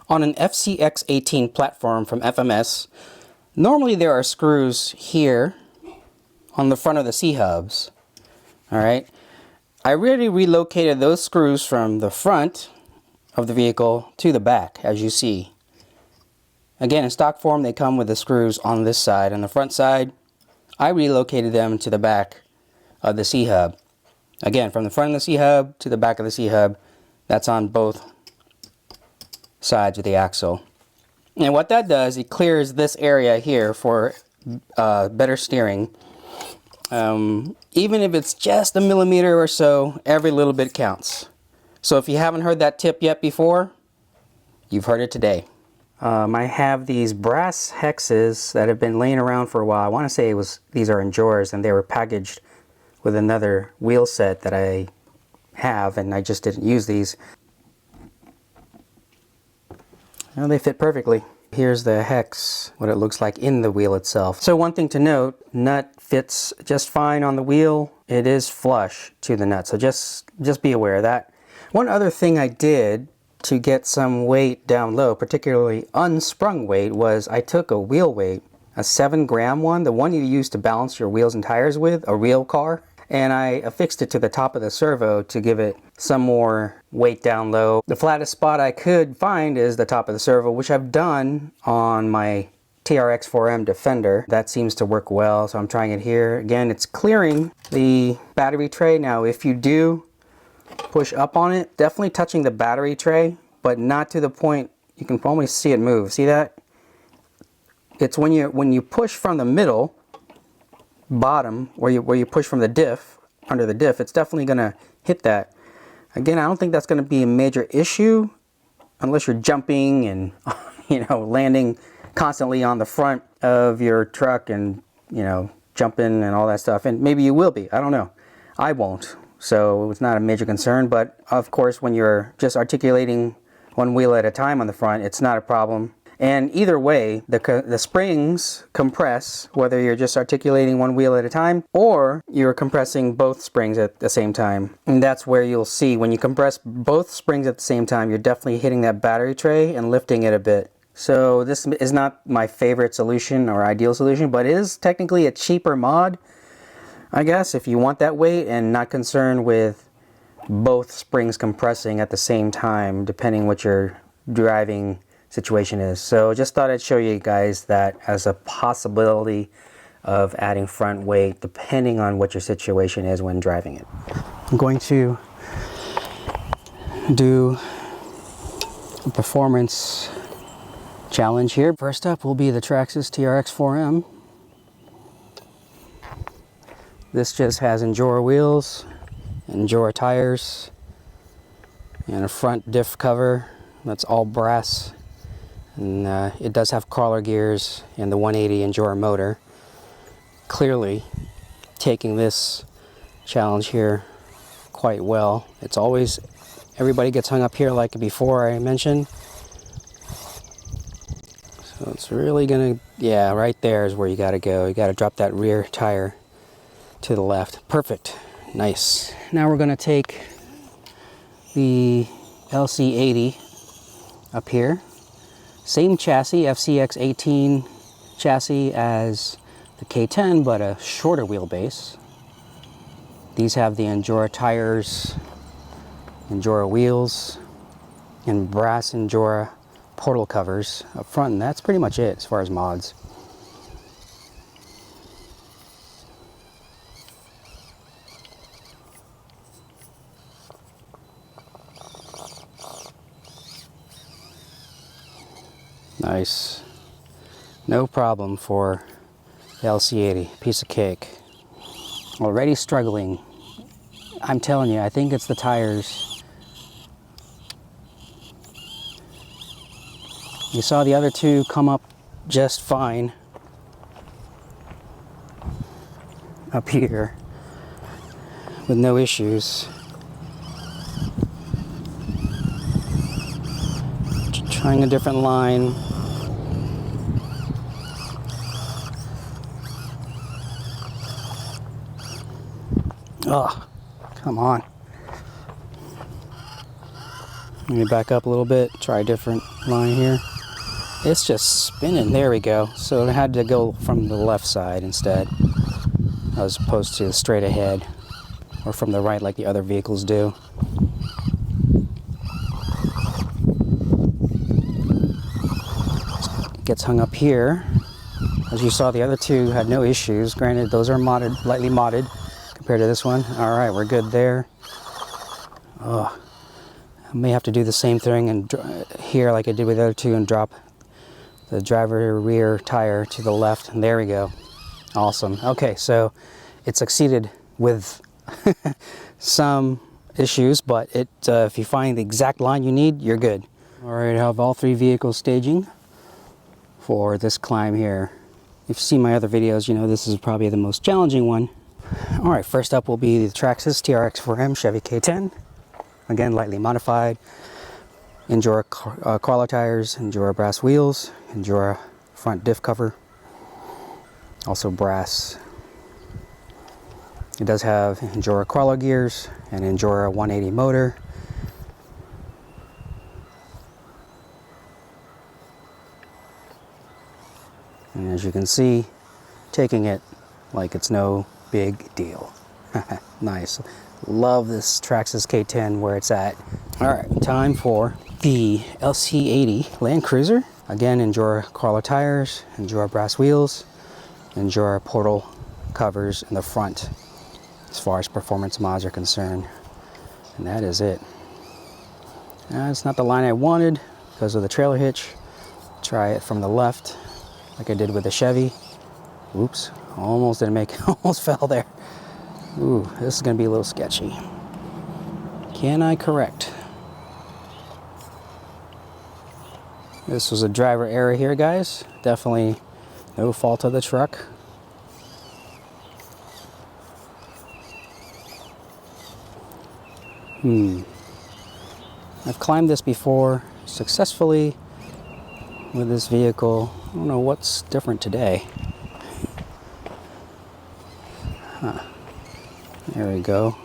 On an FCX18 platform from FMS, normally there are screws here on the front of the C-hubs. Alright, I really relocated those screws from the front of the vehicle to the back, as you see. Again, in stock form they come with the screws on this side. On the front side, I relocated them to the back of the C-hub. Again, from the front of the C-hub to the back of the C-hub, that's on both sides of the axle. And what that does, it clears this area here for better steering. Even if it's just a millimeter or so, every little bit counts. So if you haven't heard that tip yet before, you've heard it today. I have these brass hexes that have been laying around for a while. I want to say these are Endurers, and they were packaged with another wheel set that I have, and I just didn't use these. Well, they fit perfectly. Here's the hex, what it looks like in the wheel itself. So one thing to note, nut fits just fine on the wheel. It is flush to the nut, so just be aware of that. One other thing I did to get some weight down low, particularly unsprung weight, was I took a wheel weight, a 7-gram one, the one you use to balance your wheels and tires with, a real car, and I affixed it to the top of the servo to give it some more weight down low. The flattest spot I could find is the top of the servo, which I've done on my TRX4M Defender. That seems to work well, so I'm trying it here. Again, it's clearing the battery tray. Now, if you do push up on it, definitely touching the battery tray, but not to the point you can almost see it move. See that? It's when you push from the middle bottom, where you push from the diff, under the diff, it's definitely going to hit that. Again, I don't think that's going to be a major issue unless you're jumping and landing constantly on the front of your truck and jumping and all that stuff, and maybe you will be, I don't know. I won't, so it's not a major concern. But of course, when you're just articulating one wheel at a time on the front, it's not a problem. And either way, the springs compress, whether you're just articulating one wheel at a time or you're compressing both springs at the same time. And that's where you'll see, when you compress both springs at the same time, you're definitely hitting that battery tray and lifting it a bit. So this is not my favorite solution or ideal solution, but it is technically a cheaper mod, I guess, if you want that weight and not concerned with both springs compressing at the same time, depending what your driving situation is. So just thought I'd show you guys that as a possibility of adding front weight depending on what your situation is when driving it. I'm going to do a performance challenge here. First up will be the LaTrax's TRX4M. This just has Endura wheels, Endura tires, and a front diff cover that's all brass. And it does have crawler gears and the 180 Endura motor. Clearly taking this challenge here quite well. It's always, everybody gets hung up here like before I mentioned. So it's really gonna, yeah, right there is where you gotta go. You gotta drop that rear tire to the left. Perfect, nice. Now we're gonna take the LC80 up here. Same chassis, FCX18 chassis as the K10, but a shorter wheelbase. These have the Endura tires, Endura wheels, and brass Endura portal covers up front, and that's pretty much it as far as mods. Nice. No problem for the LC80. Piece of cake. Already struggling. I'm telling you, I think it's the tires. You saw the other two come up just fine up here with no issues. Trying a different line. Oh, come on. Let me back up a little bit, try a different line here. It's just spinning, there we go. So I had to go from the left side instead, as opposed to straight ahead, or from the right like the other vehicles do. Gets hung up here. As you saw, the other two had no issues. Granted, those are modded, lightly modded compared to this one. All right, we're good there. Oh, I may have to do the same thing and here like I did with the other two and drop the driver rear tire to the left. And there we go. Awesome. Okay, so it succeeded with some issues, but if you find the exact line you need, you're good. All right, I have all three vehicles staging for this climb here. If you've seen my other videos, you know this is probably the most challenging one. All right, first up will be the LaTrax TRX4M Chevy K10. Again, lightly modified. Endura crawler tires, Endura brass wheels, Endura front diff cover. Also brass. It does have Endura crawler gears and Endura 180 motor. And as you can see, taking it like it's no big deal. Nice. Love this LaTrax K10 where it's at. All right, time for the LC80 Land Cruiser. Again, Endura crawler tires, Endura brass wheels, Endura portal covers in the front as far as performance mods are concerned. And that is it. It's not the line I wanted because of the trailer hitch. Try it from the left like I did with the Chevy. Oops, almost didn't make it, almost fell there. Ooh, this is gonna be a little sketchy. Can I correct? This was a driver error here, guys. Definitely no fault of the truck. I've climbed this before successfully with this vehicle. I don't know what's different today. There we go.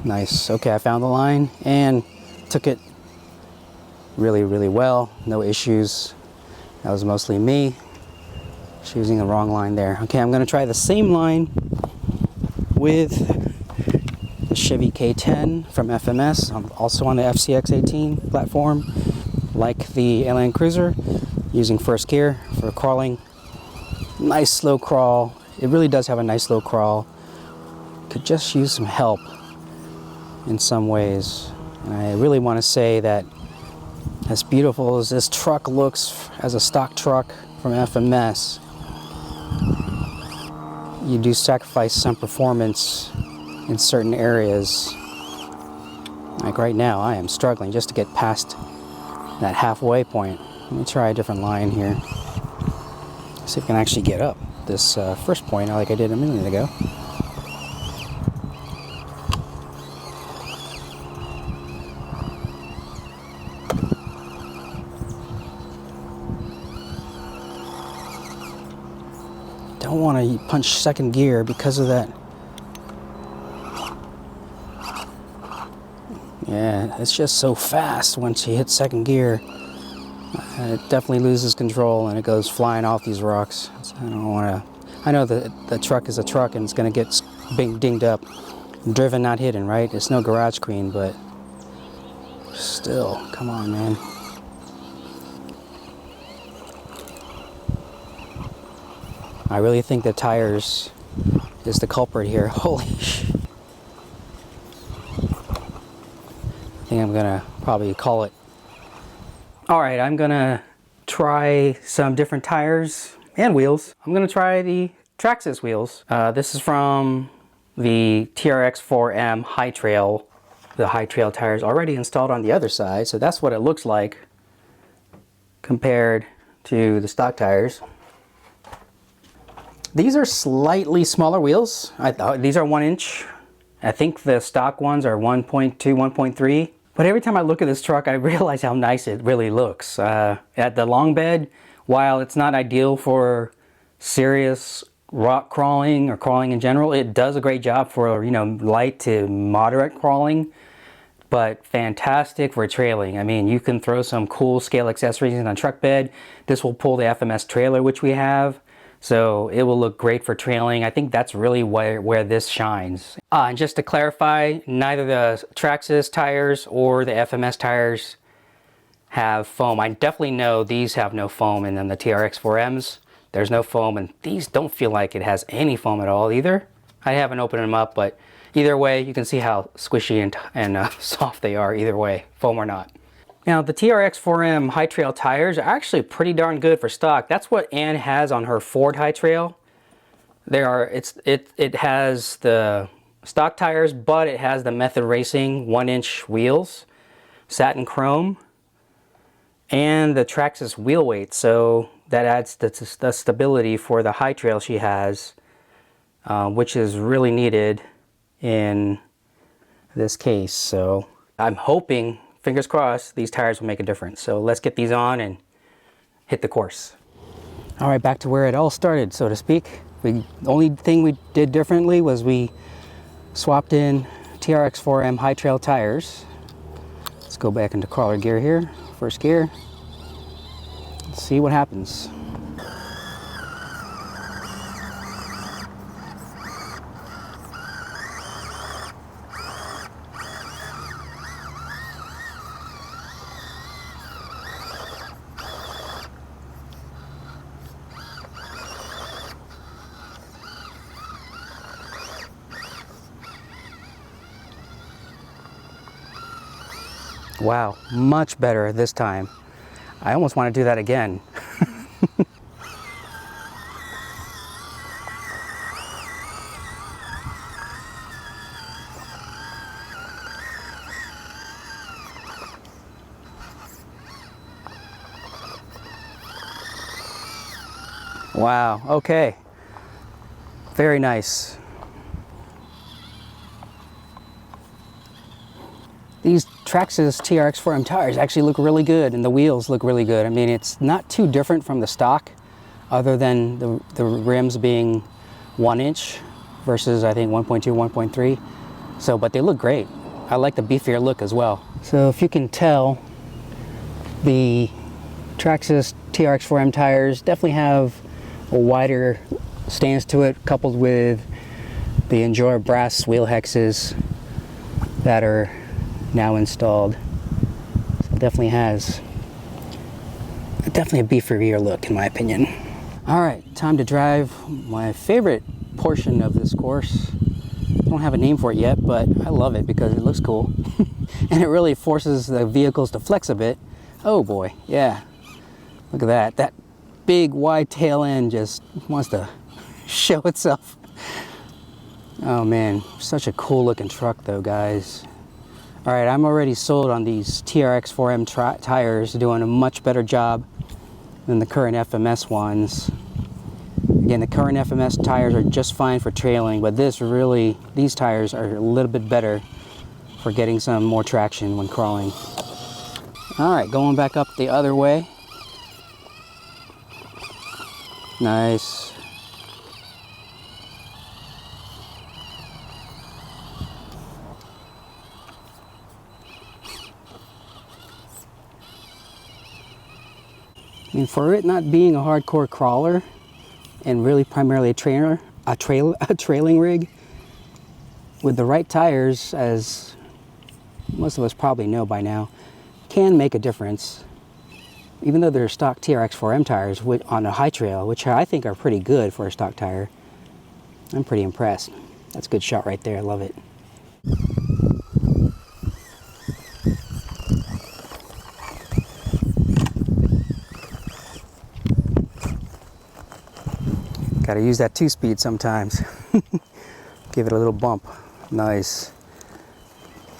Nice. Okay, I found the line and took it really, really well. No issues. That was mostly me choosing the wrong line there. Okay, I'm going to try the same line with the Chevy K10 from FMS. I'm also on the FCX18 platform, like the Land Cruiser, using first gear for crawling. Nice slow crawl. It really does have a nice slow crawl. Could just use some help in some ways. And I really want to say that as beautiful as this truck looks as a stock truck from FMS, you do sacrifice some performance in certain areas. Like right now, I am struggling just to get past that halfway point. Let me try a different line here. See if I can actually get up this first point like I did a minute ago. Don't want to punch second gear because of that. Yeah, it's just so fast once you hit second gear. It definitely loses control and it goes flying off these rocks. So I don't want to. I know that the truck is a truck and it's going to get dinged up. Driven, not hidden, right? It's no garage queen, but still, come on, man. I really think the tires is the culprit here. Holy sh! I think I'm gonna probably call it. All right, I'm gonna try some different tires and wheels. I'm gonna try the LaTrax wheels. This is from the TRX4M High Trail. The High Trail tires already installed on the other side, so that's what it looks like compared to the stock tires. These are slightly smaller wheels. These are 1 inch. I think the stock ones are 1.2, 1.3. But every time I look at this truck, I realize how nice it really looks. At the long bed, while it's not ideal for serious rock crawling or crawling in general, it does a great job for, you know, light to moderate crawling. but fantastic for trailing. I mean, you can throw some cool scale accessories in a truck bed. This will pull the FMS trailer, which we have, so it will look great for trailing. I think that's really where this shines. And just to clarify, neither the Traxxas tires or the FMS tires have foam. I definitely know these have no foam, and then the TRX4Ms, there's no foam, and these don't feel like it has any foam at all either. I haven't opened them up, but either way, you can see how squishy and soft they are either way, foam or not. Now, the TRX4M High Trail tires are actually pretty darn good for stock. That's what Ann has on her Ford High Trail. It has the stock tires, but it has the Method Racing 1-inch wheels, satin chrome, and the Traxxas wheel weight. So that adds the stability for the High Trail she has, which is really needed in this case. So I'm hoping, fingers crossed, these tires will make a difference. So let's get these on and hit the course. All right, back to where it all started, so to speak. The only thing we did differently was we swapped in TRX4M High Trail tires. Let's go back into crawler gear here, first gear. Let's see what happens. Wow, much better this time. I almost want to do that again. Wow, okay. Very nice. These Traxxas TRX4M tires actually look really good, and the wheels look really good. I mean, it's not too different from the stock, other than the rims being 1-inch versus I think 1.2, 1.3. So, but they look great. I like the beefier look as well. So if you can tell, the Traxxas TRX4M tires definitely have a wider stance to it, coupled with the Enjoy brass wheel hexes that are now installed. So it definitely has a beefier look, in my opinion. All right, time to drive my favorite portion of this course. I don't have a name for it yet, but I love it because it looks cool. And it really forces the vehicles to flex a bit. Oh boy, yeah. Look at that. That big wide tail end just wants to show itself. Oh man, such a cool looking truck though, guys. All right, I'm already sold on these TRX4M tires, doing a much better job than the current FMS ones. Again, the current FMS tires are just fine for trailing, but these tires are a little bit better for getting some more traction when crawling. All right, going back up the other way. Nice. I mean, for it not being a hardcore crawler and really primarily a trailing rig, with the right tires, as most of us probably know by now, can make a difference. Even though they're stock TRX4M tires on a high trail, which I think are pretty good for a stock tire, I'm pretty impressed. That's a good shot right there, I love it. Gotta use that 2-speed sometimes. Give it a little bump. Nice.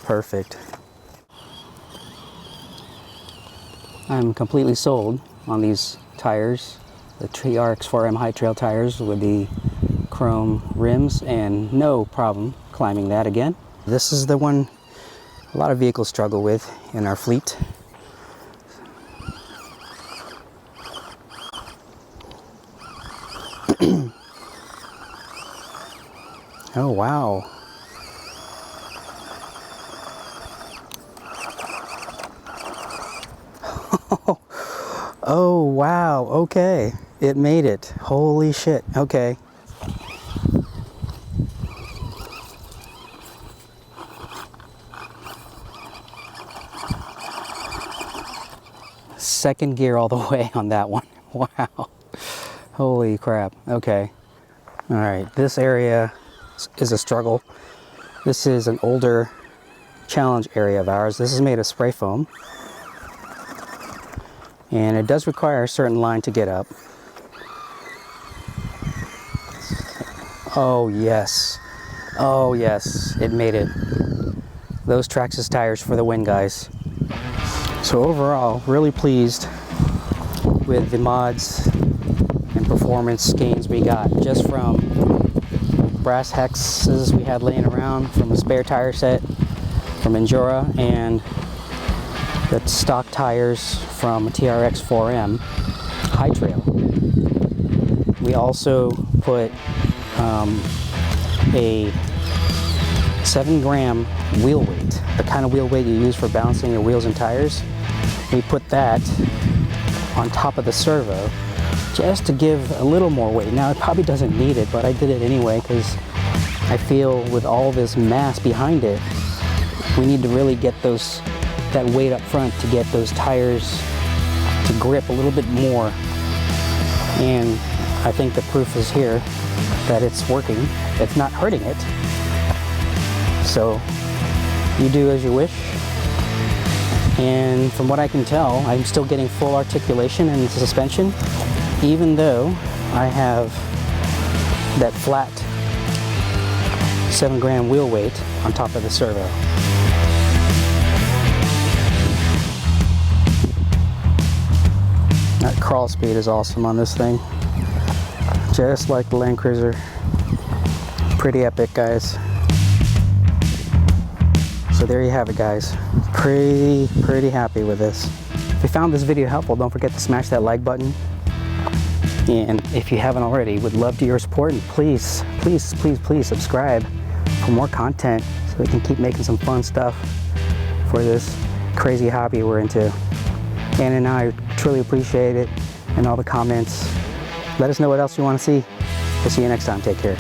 Perfect. I'm completely sold on these tires, the TRX4M High Trail tires with the chrome rims, and no problem climbing that again. This is the one a lot of vehicles struggle with in our fleet. Oh wow. Oh, wow. Okay. It made it. Holy shit. Okay. Second gear all the way on that one. Wow. Holy crap. Okay. All right. This area is a struggle. This is an older challenge area of ours. This is made of spray foam. And it does require a certain line to get up. Oh yes. Oh yes. It made it. Those Traxxas tires for the win, guys. So overall, really pleased with the mods and performance gains we got just from brass hexes we had laying around from a spare tire set from Endura and the stock tires from a TRX 4M High Trail. We also put a 7-gram wheel weight, the kind of wheel weight you use for balancing your wheels and tires. We put that on top of the servo just to give a little more weight. Now it probably doesn't need it, but I did it anyway because I feel with all this mass behind it, we need to really get that weight up front to get those tires to grip a little bit more. And I think the proof is here that it's working. It's not hurting it. So you do as you wish. And from what I can tell, I'm still getting full articulation in the suspension, even though I have that flat 7-gram wheel weight on top of the servo. That crawl speed is awesome on this thing. Just like the Land Cruiser. Pretty epic, guys. So there you have it, guys. Pretty happy with this. If you found this video helpful, don't forget to smash that like button. And if you haven't already, would love your support, and please subscribe for more content so we can keep making some fun stuff for this crazy hobby we're into. Ann and I truly appreciate it, and all the comments. Let us know what else you want to see. We'll see you next time. Take care.